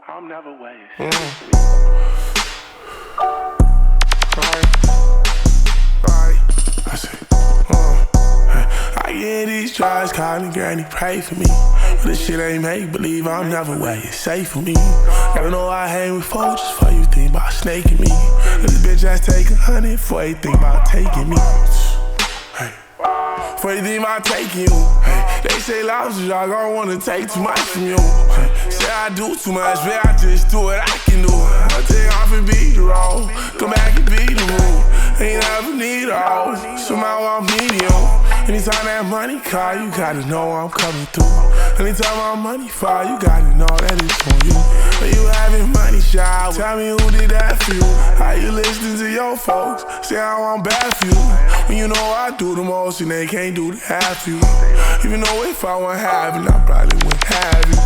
I'm never waiting. I get these drives, Callin, Granny, pray for me. But this shit ain't make believe, I'm never waiting. Safe for me. Gotta know I hang with folks just for you think about snaking me. This bitch ass take 100 for you think about taking me. For you think about taking you. They say lobsters, y'all gon' wanna take too much from you. Say I do too much, but I just do what I can do. I take off and beat the road, come back and beat the room. Ain't never need all, somehow I'm medium. Anytime that money call, you gotta know I'm coming through. Anytime my money fall, you gotta know that it's on you. When you having money shower, tell me who did that for you. How you listening to your folks, say how I'm bad for you. When you know I do the most and they can't do the half for you. Even though if I wasn't having, I probably wouldn't have you.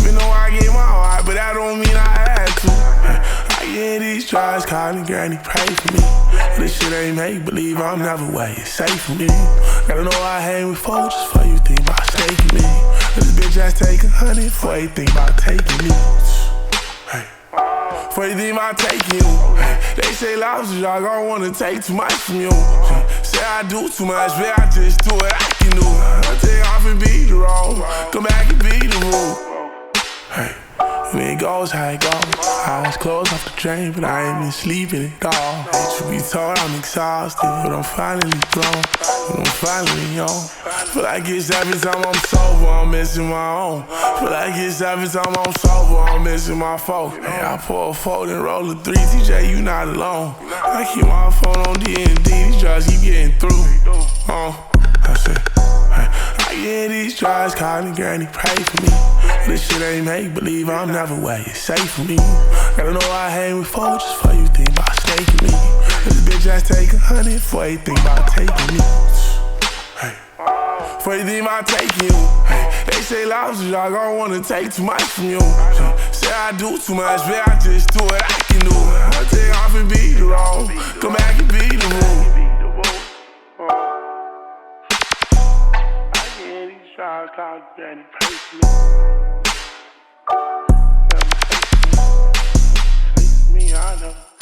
Even though I get my heart, but that don't mean I had to. I get these drives, Callin, Granny, pray for me. This shit ain't make believe, I'm never waiting. Safe for me. Gotta know I hang with folks just for you think about snaking me. This bitch ass take 100 for you think about taking me. For you think about taking you. They say lobsters, y'all gon' wanna take too much from you. Say I do too much, but I just do what I can do. I take off and beat the road, come back and beat the room. And it goes how it goes. Eyes closed off the drain, but I ain't been sleeping at all. Truth be told, I'm exhausted, but I'm finally grown. But I'm finally on. Feel like it's every time I'm sober, I'm missing my own. Feel like it's every time I'm sober, I'm missing my folk. Hey, I pour a fold and roll a 3, TJ, you not alone. I keep my phone on D&D, these drugs keep getting through. I said, I get these drives, Callin, Granny, pray for me. This shit ain't make believe, I'm never waiting. Safe for me. Gotta know I hang with folks just for you think about snaking me. This bitch ass take 100 for you think about taking me. For you think about taking you. They say lobsters, y'all gon' wanna take too much from you. Say I do too much, but I just do what I can do. I take off and beat the road, come back and beat the room. Drives, Callin, Granny, pray for me. Never take me, I know.